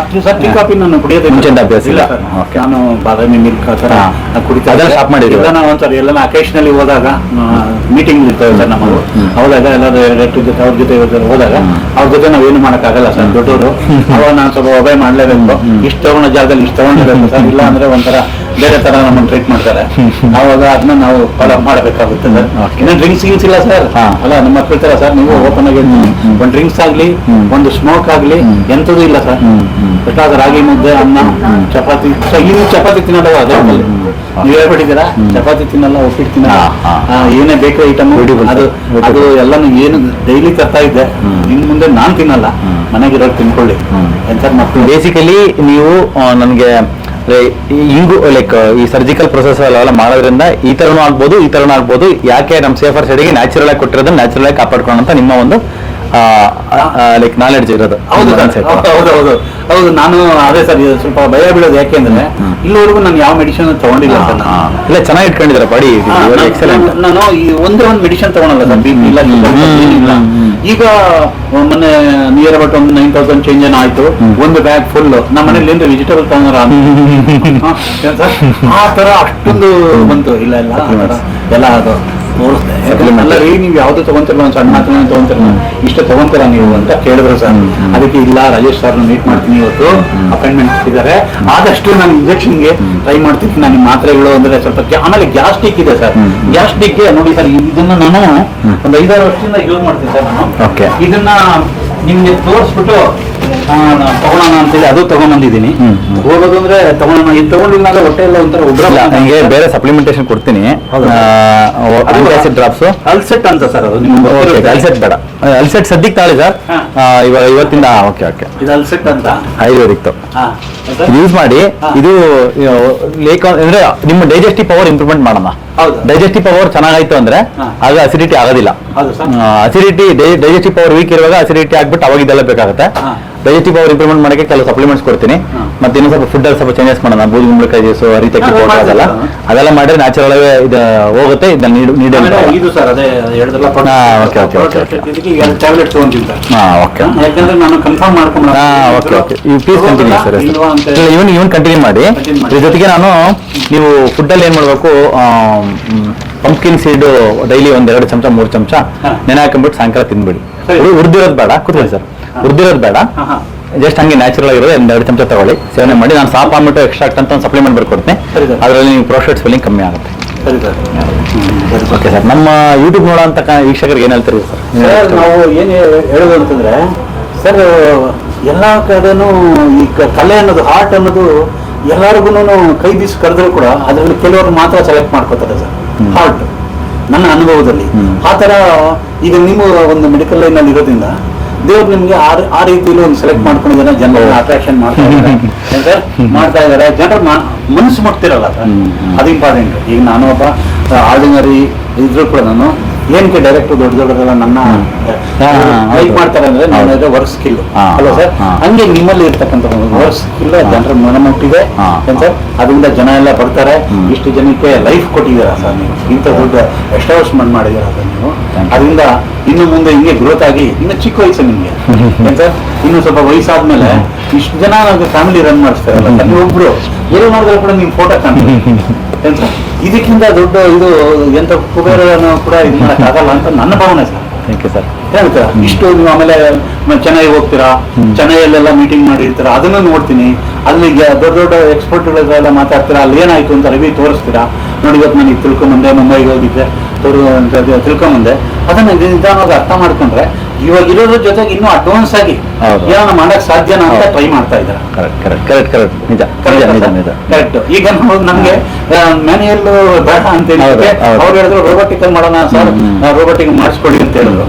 ಸರ್ ಟೀ ಕಾಫಿ ನಾನು ಕುಡಿಯೋದೇ ಮುಂಚೆಯಿಂದ ಅಭ್ಯಾಸ ಇಲ್ಲ. ನಾನು ಬಾದಾಮಿ ಮಿಲ್ಕ್ ತರ ಕುಡಿತಾ ಸ್ಟಾಪ್ ಮಾಡಿದ್ವಿ. ಒಂದ್ಸರಿ ಎಲ್ಲ ಅಕೇಶನಲಿ ಹೋದಾಗ ಮೀಟಿಂಗ್ ಇರ್ತವೆ ಸರ್ ನಮ್ಮದು. ಹೋದಾಗ ಎಲ್ಲರೂ ಜೊತೆ ಅವ್ರ ಜೊತೆ ಹೋದಾಗ ಅವ್ರ ಜೊತೆ ನಾವೇನು ಮಾಡೋಕ್ಕಾಗಲ್ಲ ಸರ್, ದೊಡ್ಡವರು. ಅವಾಗ ನಾನು ಸ್ವಲ್ಪ ಒಬೆ ಮಾಡ್ಲೇಬೇಕು. ಇಷ್ಟು ತಗೊಂಡ ಜಾಗದಲ್ಲಿ ಇಷ್ಟು ತಗೊಂಡಿರ್ಬೇಕು ಸರ್, ಇಲ್ಲ ಅಂದ್ರೆ ಒಂಥರ ಬೇರೆ ತರ ನಮ್ಮನ್ನು ಟ್ರೀಟ್ ಮಾಡ್ತಾರೆ. ಅವಾಗ ಅದನ್ನ ನಾವು ಫಾಲೋ ಮಾಡಬೇಕಾಗುತ್ತೆ ಸರ್. ಇನ್ನು ಡ್ರಿಂಕ್ಸ್ ಗೀನ್ಸ್ ಇಲ್ಲ ಸರ್, ಅಲ್ಲ ನಮ್ಮ ಮಕ್ಕಳ ತರ ಸರ್. ನೀವು ಓಪನ್ ಆಗಿ ಒಂದು ಡ್ರಿಂಕ್ಸ್ ಆಗ್ಲಿ, ಒಂದು ಸ್ಮೋಕ್ ಆಗ್ಲಿ, ಎಂತದೂ ಇಲ್ಲ ಸರ್. ಬೇಕಾದ ರಾಗಿ ಮುದ್ದೆ, ಅನ್ನ, ಚಪಾತಿ. ಇನ್ನು ಚಪಾತಿ ತಿನ್ನೋದು ಅದೇ ನೀವು ಹೇಳ್ಬಿಟ್ಟಿದ್ದೀರಾ, ಚಪಾತಿ ತಿನ್ನಲ್ಲ, ಉಪ್ಪಿಟ್ಟು ತಿನ್ನಲ್ಲ, ಏನೇ ಬೇಕರಿ ಐಟಮ್ ಅದು ಎಲ್ಲಾನು ಏನು ಡೈಲಿ ತರ್ತಾ ಇದ್ದೆ. ಇನ್ನು ಮುಂದೆ ನಾನ್ ತಿನ್ನಲ್ಲ, ಮನೆಗಿರೋರು ತಿನ್ಕೊಳ್ಳಿ ಅಂತ ಮಕ್ಕಳು. ಬೇಸಿಕಲಿ ನೀವು ನನಗೆ ಹಿಂಗು ಲೈಕ್ ಈ ಸರ್ಜಿಕಲ್ ಪ್ರೊಸೆಸ್ ಎಲ್ಲ ಮಾಡೋದ್ರಿಂದ ಈ ತರನೂ ಆಗ್ಬೋದು ಯಾಕೆ ನಮ್ಮ ಸೇಫರ್ ಸೈಡ್ಗೆ ನ್ಯಾಚುರಲ್ ಆಗಿ ಕೊಟ್ಟಿರೋದನ್ನ ನ್ಯಾಚುರಲ್ ಆಗಿ ಕಾಪಾಡ್ಕೊಳ್ಳೋ ಅಂತ ನಿಮ್ಮ ಒಂದು ಲೈಕ್ ನಾಲೆಡ್ಜ್ ಇರೋದು. ಹೌದು ನಾನು ಅದೇ ಸರ್ ಸ್ವಲ್ಪ ಭಯ ಬೀಳೋದು ಯಾಕೆಂದ್ರೆ ಇಲ್ಲಿವರೆಗೂ ನಾನು ಯಾವ ಮೆಡಿಸಿನ್ ತಗೊಂಡಿಲ್ಲ ಸರ್. ಇಲ್ಲ ಚೆನ್ನಾಗಿ ಇಟ್ಕೊಂಡಿದ್ದಾರೆ ಬಾಡಿ ಎಕ್ಸಲೆಂಟ್. ನಾನು ಈ ಒಂದೇ ಒಂದು ಮೆಡಿಸಿನ್ ತಗೊಳಲ್ಲ ಸರ್, ಬಿ ಪಿ ಇಲ್ಲ. ಈಗ ಮೊನ್ನೆ ನಿಯರ್ ಅಬೌಟ್ ಒಂದು 9,000 ಚೇಂಜ್ ಏನೋ ಆಯ್ತು, ಒಂದು ಬ್ಯಾಗ್ ಫುಲ್. ನಮ್ಮ ಮನೇಲಿ ಏನ್ರಿ ವೆಜಿಟೇಬಲ್ ತಗೊಂಡ್ರ ಆ ತರ ಅಷ್ಟೊಂದು ಬಂತು. ಇಲ್ಲ ಎಲ್ಲ ಅದು ಅಲ್ಲ ರೀ, ನೀವು ಯಾವ್ದು ತಗೊಂತೀರ, ಒಂದು ಸಣ್ಣ ತಗೊಂತೀರ, ಇಷ್ಟ ತಗೊಂತೀರ ನೀವು ಅಂತ ಕೇಳಿದ್ರು ಸರ್. ಅದಕ್ಕೆ ಇಲ್ಲ ರಾಜೇಶ್ ಸರ್ ಮೀಟ್ ಮಾಡ್ತೀನಿ, ಇವತ್ತು ಅಪಾಯಿಂಟ್ಮೆಂಟ್ ಇದ್ದಾರೆ, ಆದಷ್ಟು ನಾನು ಇಂಜೆಕ್ಷನ್ಗೆ ಟ್ರೈ ಮಾಡ್ತೀನಿ. ನಾನು ಮಾತ್ರೆಗಳು ಅಂದ್ರೆ ಸ್ವಲ್ಪ ಆಮೇಲೆ ಗ್ಯಾಸ್ಟ್ರಿಕ್ ಇದೆ ಸರ್. ಗ್ಯಾಸ್ಟ್ರಿಕ್ಗೆ ನೋಡಿ ಸರ್, ಇದನ್ನ ನಾನು ಒಂದು 5-6 ವರ್ಷದಿಂದ ಯೂಸ್ ಮಾಡ್ತೀನಿ ಸರ್ ನಾನು. ಇದನ್ನ ನಿಮ್ಗೆ ತೋರಿಸ್ಬಿಟ್ಟು ತಗೊಳ್ಳೋಣ ಅಂತೇಳಿ ಅದು ತಗೊಂಡ್ಬಂದಿದ್ದೀನಿ. ಹೋಗೋದು ಅಂದ್ರೆ ತಗೊಳ್ಳೋಣ, ಇದು ತಗೊಂಡಿಲ್ಲ ಅಂದ್ರೆ ಹೊಟ್ಟೆ ಎಲ್ಲ ಒಂಥರ ಉಗ್ರ. ನನಗೆ ಬೇರೆ ಸಪ್ಲಿಮೆಂಟೇಷನ್ ಕೊಡ್ತೀನಿ, ಆಸಿಡ್ ಡ್ರಾಪ್ಸ್. ಅಲ್ಸೆಟ್ ಅಂತ ಸರ್ ಅದು. ಅಲ್ಸೆಟ್ ಬೇಡ, ಅಲ್ಸೆಟ್ ಸದ್ಯಕ್ಕೆ ತಾಳಿ ಸರ್. ಇವಾಗ ಇವತ್ತಿಂದ ಓಕೆ ಇದು ಅಲ್ಸೆಟ್ ಅಂತ ಆಯುರ್ವೇದಿಕ್ ಯೂಸ್ ಮಾಡಿ. ಇದು ಲೇಕ್ ಅಂದ್ರೆ ನಿಮ್ಮ ಡೈಜೆಸ್ಟಿವ್ ಪವರ್ ಇಂಪ್ರೂವ್ಮೆಂಟ್ ಮಾಡೋಣ. ಡೈಜೆಸ್ಟಿವ್ ಪವರ್ ಚೆನ್ನಾಗಾಯ್ತು ಅಂದ್ರೆ ಆಗ ಅಸಿಡಿಟಿ ಆಗೋದಿಲ್ಲ. ಅಸಿಡಿಟಿ ಡೈಜೆಸ್ಟಿವ್ ಪವರ್ ವೀಕ್ ಇರುವಾಗ ಅಸಿಡಿಟಿ ಆಗ್ಬಿಟ್ಟು ಅವಾಗ ಇದೆಲ್ಲ ಬೇಕಾಗುತ್ತೆ. ಡೈಜೆಸ್ಟಿವ್ ಪವರ್ ಇಂಪ್ರೂವ್ಮೆಂಟ್ ಮಾಡಕ್ಕೆ ಕೆಲವು ಸಪ್ಲಿಮೆಂಟ್ಸ್ ಕೊಡ್ತೀನಿ. ಮತ್ತೆ ಇನ್ನೂ ಸ್ವಲ್ಪ ಫುಡ್ ಅಲ್ಲಿ ಸ್ವಲ್ಪ ಚೇಂಜಸ್ ಮಾಡೋಣ. ಬೂದಿ ಕುಂಬಳಕಾಯಿ ಜ್ಯೂಸ್, ಅರಿತಕ್ಕಿ ಪೌಡರ್ ಅದೆಲ್ಲ ಮಾಡಿದ್ರೆ ನ್ಯಾಚುರಲ್ ಆಗಿ ಇದು ಹೋಗುತ್ತೆ. ಇದನ್ನ ಇದು ಸರ್ ಅದೇ ಹೇಳಿದ್ರಲ್ಲ, ಟ್ಯಾಬ್ಲೆಟ್ ತಗೊಂತೀನಿ ಸರ್. ಯಾಕಂದ್ರೆ ನಾನು ಕನ್ಫರ್ಮ್ ಮಾಡ್ಕೊಂಡು please continue sir. Even continue ಮಾಡಿ. ಇದ್ರ ಜೊತೆಗೆ ನಾನು ನೀವು ಫುಡ್ ಅಲ್ಲಿ ಏನ್ ಮಾಡ್ಬೇಕು, ಪಂಪ್ಕಿನ್ ಸೀಡ್ ಡೈಲಿ 1-2 ಚಮಚ 3 ಚಮಚ ನೆನೆ ಹಾಕೊಂಡ್ಬಿಟ್ಟು ಸಾಯಂಕಾಲ ತಿನ್ಬಿಡಿ. ಉರ್ದಿರೋದು ಬೇಡ, ಕೂತ್ಕೊಳ್ಳಿ ಸರ್, ಉರ್ದಿರೋದು ಬೇಡ, ಜಸ್ಟ್ ಹಂಗೆ ನ್ಯಾಚುರಲ್ ಆಗಿರೋದು 2 ಚಮಚ ತಗೊಳ್ಳಿ, ಸೇವನೆ ಮಾಡಿ. ನಾನು ಸಾಪ್ ಆಮ್ಬಿಟ್ಟು ಎಕ್ಸ್ಟ್ರಾಕ್ಟ್ ಅಂತ ಒಂದು ಸಪ್ಲಿಮೆಂಟ್ ಬರ್ಕೊಡ್ತೀನಿ, ಅದರಲ್ಲಿ ನೀವು ಪ್ರೋಸ್ಟೇಟ್ ಸ್ವೆಲ್ಲಿಂಗ್ ಕಮ್ಮಿ ಆಗುತ್ತೆ. Okay sir. ನಮ್ಮ ಯೂಟ್ಯೂಬ್ ನೋಡೋಂತ ವೀಕ್ಷಕರಿಗೆ ಏನ್ ಹೇಳ್ತೀರಿ ಸರ್? ನಾವು ಏನ್ ಹೇಳೋದು ಅಂತಂದ್ರೆ ಸರ್, ಎಲ್ಲಾ ಕಡೆನೂ ಈ ಕಲೆ ಅನ್ನೋದು, ಆರ್ಟ್ ಅನ್ನೋದು ಎಲ್ಲರಿಗೂ ಕೈ ಬೀಸಿ ಕರೆದ್ರು ಕೂಡ ಅದರಲ್ಲಿ ಕೆಲವರು ಮಾತ್ರ ಸೆಲೆಕ್ಟ್ ಮಾಡ್ಕೋತಾರೆ ಸರ್ ಆರ್ಟ್, ನನ್ನ ಅನುಭವದಲ್ಲಿ. ಆ ತರ ಈಗ ನಿಮ್ಮ ಒಂದು ಮೆಡಿಕಲ್ ಲೈನ್ ಅಲ್ಲಿ ಇರೋದ್ರಿಂದ ದೇವ್ರು ನಿಮ್ಗೆ ಆ ರೀತಿಯಲ್ಲಿ ಒಂದು ಸೆಲೆಕ್ಟ್ ಮಾಡ್ಕೊಂಡಿದ್ದಾರೆ, ಜನರನ್ನ ಅಟ್ರಾಕ್ಷನ್ ಮಾಡ್ತಾ ಇದ್ದಾರೆ. ಜನರ ಮನಸ್ಸು ಮುಟ್ತಿರಲ್ಲ ಸರ್, ಅದು ಇಂಪಾರ್ಟೆಂಟ್. ಈಗ ನಾನು ಒಬ್ಬ ಆರ್ಡಿನರಿ ಇದ್ರು ಕೂಡ ನಾನು ಏನಕ್ಕೆ ಡೈರೆಕ್ಟ್ ದೊಡ್ಡದೆಲ್ಲ ನನ್ನ ಲೈಕ್ ಮಾಡ್ತಾರೆ ಅಂದ್ರೆ ನನ್ನ ವರ್ಕ್ ಸ್ಕಿಲ್ ಅಲ್ಲ ಸರ್. ಹಂಗೆ ನಿಮ್ಮಲ್ಲಿ ಇರ್ತಕ್ಕಂಥ ವರ್ಕ್ ಸ್ಕಿಲ್ ಜನರ ಮನಮುಟ್ಟಿದೆ ಸರ್. ಅದರಿಂದ ಜನ ಎಲ್ಲ ಬರ್ತಾರೆ. ಇಷ್ಟು ಜನಕ್ಕೆ ಲೈಫ್ ಕೊಟ್ಟಿದ್ದೀರಾ ಸರ್ ನೀವು, ಇಂಥ ದೊಡ್ಡ ಎಸ್ಟಾಬ್ಲಿಷ್ಮೆಂಟ್ ಮಾಡಿದ್ದೀರಾ ಸರ್ ನೀವು. ಅದರಿಂದ ಇನ್ನು ಮುಂದೆ ಹಿಂಗೆ ಗ್ರೋತ್ ಆಗಿ, ಇನ್ನು ಚಿಕ್ಕ ವಯಸ್ಸು ನಿಮ್ಗೆ ಸರ್, ಇನ್ನು ಸ್ವಲ್ಪ ವಯಸ್ಸಾದ್ಮೇಲೆ ಇಷ್ಟು ಜನ ಫ್ಯಾಮಿಲಿ ರನ್ ಮಾಡಿಸ್ತಾರಲ್ಲ ಸರ್, ನೀವು ಒಬ್ರು ಏನು ಮಾಡಿದ್ರೆ ಕೂಡ ನಿಮ್ ಫೋಟೋ ಕಾಣ್ತೀವಿ. ಇದಕ್ಕಿಂತ ದೊಡ್ಡ ಇದು ಎಂತ ಕುಬೇರನು ಕೂಡ ಇದು ಮಾಡಕ್ಕಾಗಲ್ಲ ಅಂತ ನನ್ನ ಭಾವನೆ ಸರ್. Thank you sir. ಹೇಳ್ತೀರಾ ಇಷ್ಟು ನೀವು ಆಮೇಲೆ ಚೆನ್ನೈ ಹೋಗ್ತೀರಾ, ಚೆನ್ನೈಯಲ್ಲೆಲ್ಲ ಮೀಟಿಂಗ್ ಮಾಡಿರ್ತೀರಾ, ಅದನ್ನು ನೋಡ್ತೀನಿ. ಅಲ್ಲಿ ದೊಡ್ಡ ಎಕ್ಸ್ಪರ್ಟ್ಗಳೆಲ್ಲ ಮಾತಾಡ್ತೀರಾ, ಅಲ್ಲಿ ಏನಾಯ್ತು ಅಂತ ರಿವ್ಯೂ ತೋರಿಸ್ತೀರಾ. ನೋಡಿ ಇವತ್ತು ನನಗೆ ತಿಳ್ಕೊಂಬಂದೆ, ಮುಂಬೈಗೆ ಹೋಗಿದ್ದೆ ತಿಳ್ಕೊಂಬಂದೆ. ಅದನ್ನ ನಿಧಾನವಾಗಿ ಅರ್ಥ ಮಾಡ್ಕೊಂಡ್ರೆ ಇವಾಗ ಇರೋದ್ರ ಜೊತೆಗೆ ಇನ್ನೂ ಅಡ್ವಾನ್ಸ್ ಆಗಿ ಏನೋ ಮಾಡಕ್ ಸಾಧ್ಯನಾ ಅಂತ ಟ್ರೈ ಮಾಡ್ತಾ ಇದ್ದಾರೆ. ಕರೆಕ್ಟ್. ಈಗ ನಮ್ಗೆ ಮ್ಯಾನ್ಯಲ್ ಬೇಡ ಅಂತ ಹೇಳಿದ್ರೆ ಅವ್ರು ಹೇಳಿದ್ರು ರೋಬೋಟಿಕಲ್ ಮಾಡೋಣ ಸರ್, ರೋಬೋಟಿಕ್ ಮಾಡಿಸ್ಕೊಡಿ ಅಂತ ಹೇಳಿದ್ರು.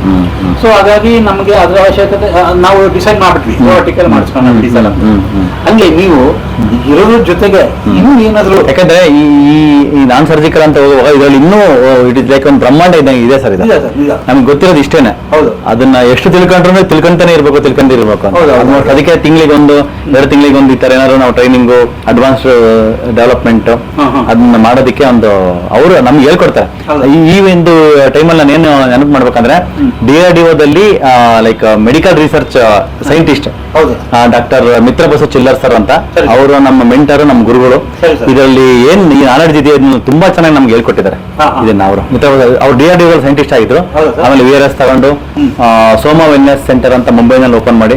ಸೊ ಹಾಗಾಗಿ ನಮ್ಗೆ ಅದ್ರ ಅವಶ್ಯಕತೆ ನಾವು ಡಿಸೈಡ್ ಮಾಡ್ಬಿಟ್ವಿ, ರೋಬೋಟಿಕಲ್ ಮಾಡಿಸ್ಕೊಂಡು ಡೀಸೆಲ್ ಅಂತ. ಹಂಗೆ ನೀವು ಇರೋದ್ರ ಜೊತೆಗೆ ಇನ್ನೂ ಏನಾದ್ರು, ಯಾಕಂದ್ರೆ ಈ ನಾನ್ ಸರ್ಜಿಕಲ್ ಅಂತ ಹೋಗುವಾಗ ಇದರಲ್ಲಿ ಇನ್ನೂ ಇಟ್ ಇಸ್ ಲೈಕ್ ಒಂದು ಬ್ರಹ್ಮಾಂಡ ಇದ್ದಂಗೆ ಇದೆ ಸರ್. ಇದು ನಮ್ಗೆ ಗೊತ್ತಿರೋದು ಇಷ್ಟೇನೆ. ಹೌದು. ಅದನ್ನ ಎಷ್ಟು ತಿಳ್ಕೊಂಡ್ರು ತಿಳ್ಕೊಂತಾನೆ ಇರ್ಬೇಕು, ತಿಳ್ಕೊಂಡಿರ್ಬೇಕು ಅಂತ. ಅದಕ್ಕೆ ತಿಂಗಳಿಗೊಂದು 2 ತಿಂಗಳಿಗೊಂದು ಈ ತರ ಏನಾದ್ರು ನಾವು ಟ್ರೈನಿಂಗು, ಅಡ್ವಾನ್ಸ್ ಡೆವಲಪ್ಮೆಂಟ್ ಅದನ್ನ ಮಾಡೋದಕ್ಕೆ ಒಂದು ಅವರು ನಮ್ಗೆ ಹೇಳ್ಕೊಡ್ತಾರೆ. ಈ ಒಂದು ಟೈಮಲ್ಲಿ ನಾನು ಏನು ನೆನಪು ಮಾಡ್ಬೇಕಂದ್ರೆ DRDOದಲ್ಲಿ like medical research scientist doctor Mitra Basu Chillar sir ಅಂತ, ಅವರು ನಮ್ಮ ಮೆಂಟರ್, ನಮ್ಮ ಗುರುಗಳು. ಇದರಲ್ಲಿ ಏನ್ ಈ ನಾಲೆಡ್ಜ್ ಇದೆ ಅದನ್ನು ತುಂಬಾ ಚೆನ್ನಾಗಿ ನಮ್ಗೆ ಹೇಳ್ಕೊಟ್ಟಿದ್ದಾರೆ. ಇದನ್ನ ಅವರು ಅವ್ರು DRDO ಸೈಂಟಿಸ್ಟ್ ಆಗಿದ್ರು. ಆಮೇಲೆ VRS ತಗೊಂಡು ಸೋಮಾ ವೆಲ್ನೆಸ್ ಸೆಂಟರ್ ಅಂತ ಮುಂಬೈನಲ್ಲಿ ಓಪನ್ ಮಾಡಿ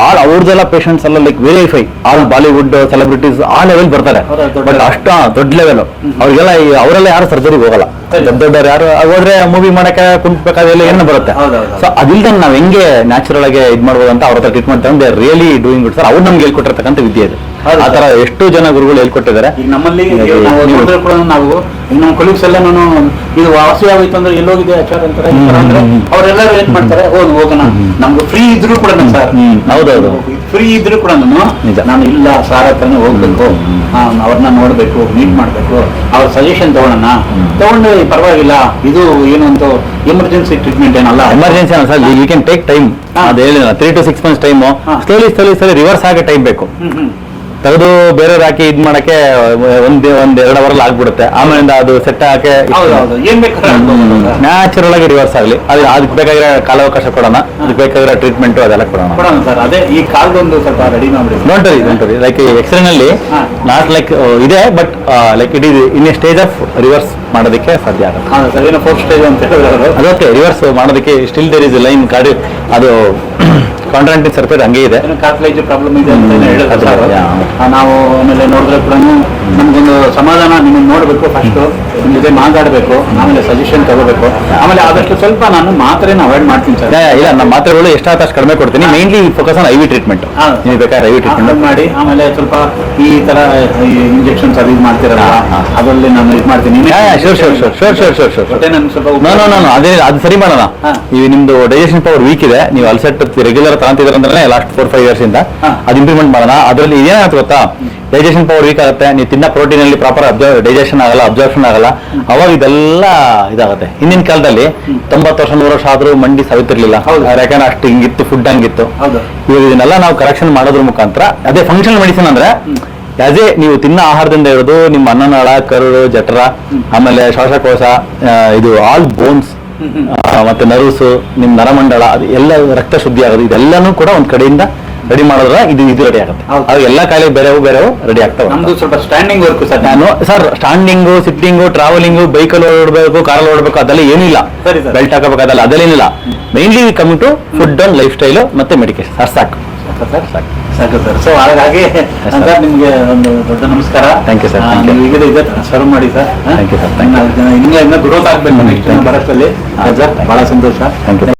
ಆಲ್ ಅವ್ರದ್ದೆಲ್ಲ ಪೇಷಂಟ್ಸ್ ಎಲ್ಲ like verify all Bollywood celebrities ಆ ಲೆವೆಲ್ ಬರ್ತಾರೆ. ಬಟ್ ಅಷ್ಟು ದೊಡ್ಡ ಲೆವೆಲ್ ಅವ್ರಿಗೆಲ್ಲ, ಅವರೆಲ್ಲ ಯಾರು ಸರ್ಜರಿಗೆ ಹೋಗಲ್ಲ. ದೊಡ್ಡವ್ರು ಯಾರು ಹೋದ್ರೆ ಮೂವಿ ಮಾಡಕ್ಕೆ ಕುಂತ್ಬೇಕಾದ್ರೆ ಏನು ಬರುತ್ತೆ. ಸೊ ಅದಿಲ್ದ ನಾವ್ ಹೆಂಗೆ ನ್ಯಾಚುರಲ್ ಆಗಿ ಇದ್ ಮಾಡ್ಬೋದು ಅಂತ ಅವ್ರ ಹತ್ರ ಟ್ರೀಟ್ಮೆಂಟ್ ತಗೊಂಡು they are really doing good sir. ಅವ್ರು ನಮ್ಗೆ ಹೇಳ್ಕೊಟ್ಟಿರ್ತಕ್ಕಂಥ ವಿದ್ಯೆ ಇದೆ. ಹೌದು. ಆ ತರ ಎಷ್ಟು ಜನ ಗುರುಗಳು ಹೇಳ್ಕೊಟ್ಟಿದ್ದಾರೆ. ಈಗ ನಮ್ಮಲ್ಲಿ ಹೀಗಾಗಿ ನಾವು ನೀವು- ನೋಡಿದ್ರೆ ಕೂಡ ನಾವು ಈಗ ನಮ್ಮ ಕೊಲೀಗ್ಸ್ ಎಲ್ಲ ಇದು ವಾಸಿ ಆಗೋಯ್ತು ಅಂದ್ರೆ ಎಲ್ಲೋಗಿದೆ ಆಚಾರ ಅಂತಾರೆ ಈ ತರ ಅಂದ್ರೆ ಅವರೆಲ್ಲರೂ ಏನ್ ಮಾಡ್ತಾರೆ ಹೋಗೋಣ ನಮ್ಗೆ ಫ್ರೀ ಇದ್ರು ಕೂಡ ಸರ್ ಹೌದೌದು. ಫ್ರೀ ಇದ್ರು ಕೂಡ ನಿಜ. ನಾನು ಇಲ್ಲ ಸಾರ್ ಹತ್ರನೇ ಹೋಗ್ಬೇಕು, ಅವ್ರನ್ನ ನೋಡ್ಬೇಕು, ಮೀಟ್ ಮಾಡ್ಬೇಕು, ಅವ್ರ ಸಜೆಷನ್ ತಗೊಳ್ಳೋಣ, ತಗೊಂಡು ಪರವಾಗಿಲ್ಲ ಇದು ಏನು ಅಂತ ಎಮರ್ಜೆನ್ಸಿ ಟ್ರೀಟ್ಮೆಂಟ್ ಏನಲ್ಲ. ಎಮರ್ಜೆನ್ಸಿ ಅಲ್ಲ sir, you can take time. ಅದು ಹೇಳಿಲ್ಲ 3 to 6 months time. Slowly reverse ಆಗಿ ಟೈಮ್ ಬೇಕು. ತೆಗೆದು ಬೇರೆಯವ್ರು ಹಾಕಿ ಇದ್ ಮಾಡಕ್ಕೆ ಒಂದ್ 2 ಅವರಲ್ಲಿ ಆಗ್ಬಿಡುತ್ತೆ. ಆಮೇಲಿಂದ ಅದು ಸೆಟ್ ಹಾಕಿ ಹೌದೌದು ಏನ್ ಬೇಕಾದ್ರೆ ನ್ಯಾಚುರಲ್ ಆಗಿ ರಿವರ್ಸ್ ಆಗಲಿ. ಅದಕ್ಕೆ ಬೇಕಾಗಿರೋ ಕಾಲಾವಕಾಶ ಕೊಡೋಣ, ಅದಕ್ಕೆ ಬೇಕಾಗಿರೋ ಟ್ರೀಟ್ಮೆಂಟ್ ಅದೆಲ್ಲ ಕೊಡೋಣ. ಸರ್ ಅದೇ ಈ ಕಾಲ್ದೊಂದು ಸ್ವಲ್ಪ ರೆಡಿ ಮಾಡ್ಬಿಡಿ. ನೋಡ್ರಿ ಲೈಕ್ ಎಕ್ಸ್ರೇ ನಲ್ಲಿ ನಾಟ್ ಲೈಕ್ ಇದೆ, but like it is in a stage of reverse ಮಾಡೋದಕ್ಕೆ ಸಾಧ್ಯ ಆಗುತ್ತೆ. ಸರ್ ಏನೋ 4th ಸ್ಟೇಜ್ ಅಂತ ಹೇಳಿದ್ರೆ ಅದಕ್ಕೆ ರಿವರ್ಸ್ ಮಾಡೋದಕ್ಕೆ ಸ್ಟಿಲ್ ದೇರ್ ಇಸ್ ಲೈನ್ ಕಾರ್ಡಿ, ಅದು ಕಾಂಟ್ರಾಕ್ಟಿಂಗ್ ಸರ್ಫೇಸ್ ಹಂಗೆ ಇದೆ. ಕಾರ್ಟಿಲೇಜ್ ಪ್ರಾಬ್ಲಮ್ ಇದೆ ಅಂತ ಹೇಳಿದ್ರೆ ಅದು ಸರ್ ನಾವು ಆಮೇಲೆ ನೋಡಿದ್ರೆ ಕೂಡ ನಮ್ಗೊಂದು ಸಮಾಧಾನ, ನಿಮ್ಮನ್ನು ನೋಡ್ಬೇಕು, ಫಸ್ಟ್ ನಿಮ್ ಜೊತೆ ಮಾತಾಡಬೇಕು, ಆಮೇಲೆ ಸಜೆಷನ್ ತಗೋಬೇಕು, ಆಮೇಲೆ ಆದಷ್ಟು ಸ್ವಲ್ಪ ನಾನು ಮಾತ್ರೆನ ಅವಾಯ್ಡ್ ಮಾಡ್ತೀನಿ ಸರ್. ಇಲ್ಲ, ನಮ್ಮ ಮಾತ್ರೆಗಳು ಎಷ್ಟಾದಷ್ಟು ಕಡಿಮೆ ಕೊಡ್ತೀನಿ. Mainly focus on ivy treatment. ನೀವು ಬೇಕಾದ್ರೆ ಐವಿ ಟ್ರೀಟ್ಮೆಂಟ್ ಮಾಡಿ ಆಮೇಲೆ ಸ್ವಲ್ಪ ಈ ತರ ಇಂಜೆಕ್ಷನ್ಸ್ ಅದು ಇದು ಮಾಡ್ತಿರಲ್ಲ ಅದರಲ್ಲಿ ನಾನು ಇದು ಮಾಡ್ತೀನಿ. ಶೋರ್. ಮತ್ತೆ ನಾನು ಸ್ವಲ್ಪ ನಾನು ಅದೇ ಅದು ಸರಿ ಮಾಡೋಣ. ಈಗ ನಿಮ್ದು ಡೈಜೆಷನ್ ಪವರ್ ವೀಕ್ ಇದೆ, ನೀವು ಅಲ್ಸೆಟ್ ರೆಗ್ಯುಲರ್ ತಗೊಂತಿದ್ರೆ ಅಂದ್ರೆ ಲಾಸ್ಟ್ 4-5 years ಇಂದ ಅದು ಇಂಪ್ರೂವ್ಮೆಂಟ್ ಮಾಡೋಣ. ಅದರಲ್ಲಿ ಏನಾಗುತ್ತೆ ಗೊತ್ತಾ, ಡೈಜೆಷನ್ ಪವರ್ ವೀಕ್ ಆಗುತ್ತೆ, ನೀವು ತಿನ್ನ ಪ್ರೋಟೀನ್ ಅಲ್ಲಿ ಪ್ರಾಪರ್ ಡೈಜೆಷನ್ ಆಗಲ್ಲ, ಅಬ್ಸರ್ಪ್ಷನ್ ಆಗಲ್ಲ, ಅವಾಗ ಇದೆಲ್ಲ ಇದಾಗುತ್ತೆ. ಹಿಂದಿನ ಕಾಲದಲ್ಲಿ 90 ವರ್ಷ 100 ವರ್ಷ ಆದ್ರೂ ಮಂಡಿ ಸವಿತಿರ್ಲಿಲ್ಲ, ಯಾಕಂದ್ರೆ ಅಷ್ಟು ಹಿಂಗಿತ್ತು, ಫುಡ್ ಹಂಗಿತ್ತು. ಇವಾಗ ಇದನ್ನೆಲ್ಲ ನಾವು ಕರೆಕ್ಷನ್ ಮಾಡೋದ್ರ ಮುಖಾಂತರ, ಅದೇ ಫಂಕ್ಷನಲ್ ಮೆಡಿಸಿನ್ ಅಂದ್ರೆ ಅದೇ ನೀವು ತಿನ್ನ ಆಹಾರದಿಂದ ಹಿಡಿದು ನಿಮ್ಮ ಅನ್ನನಾಳ, ಕರುಳು, ಜಠರ, ಆಮೇಲೆ ಶ್ವಾಸಕೋಶ, ಇದು ಆಲ್ ಬೋನ್ಸ್ ಮತ್ತೆ ನರ್ವ್ಸ್, ನಿಮ್ ನರಮಂಡಲ, ಅದು ಎಲ್ಲ ರಕ್ತ ಶುದ್ಧಿ ಆಗೋದು, ಇದೆಲ್ಲಾನು ಕೂಡ ಒಂದ್ ಕಡೆಯಿಂದ ರೆಡಿ ಮಾಡಿದ್ರೆ ಇದು ರೆಡಿ ಆಗುತ್ತೆ. ಅದು ಎಲ್ಲ ಕಾಯಿಲೆ ಬೇರೆ ರೆಡಿ ಆಗ್ತವೆ. ನಮ್ದು ಸ್ವಲ್ಪ standing work sir. Sir standing, sitting, travelling, ಬೈಕಲ್ಲಿ ಓಡಬೇಕು, ಕಾರಲ್ಲಿ ಓಡಬೇಕು, ಅದೆಲ್ಲ ಏನಿಲ್ಲ. ಬೆಲ್ಟ್ ಹಾಕಬೇಕು, ಅದೆಲ್ಲ ಏನಿಲ್ಲ. Mainly coming to food and lifestyle ಮತ್ತೆ ಮೆಡಿಕೇಶನ್, ಅದು ಸಾಕು. ಸಾಕು ಸರ್. ಸೊ ಹಾಗಾಗಿ ಸರ್ ನಿಮ್ಗೆ ಒಂದು ದೊಡ್ಡ ನಮಸ್ಕಾರ. Thank you sir. ನೀವು ಈಗ ಇದೆ ಸರ್ವ್ ಮಾಡಿ ಸರ್. Thank you sir. ಇನ್ನೂ ಗ್ರೋತ್ ಆಗ್ಬೇಕು ನೆಕ್ಸ್ಟ್ ಬರೋಷ್ಟಲ್ಲಿ. ಸರ್ ಬಹಳ ಸಂತೋಷ. Thank you.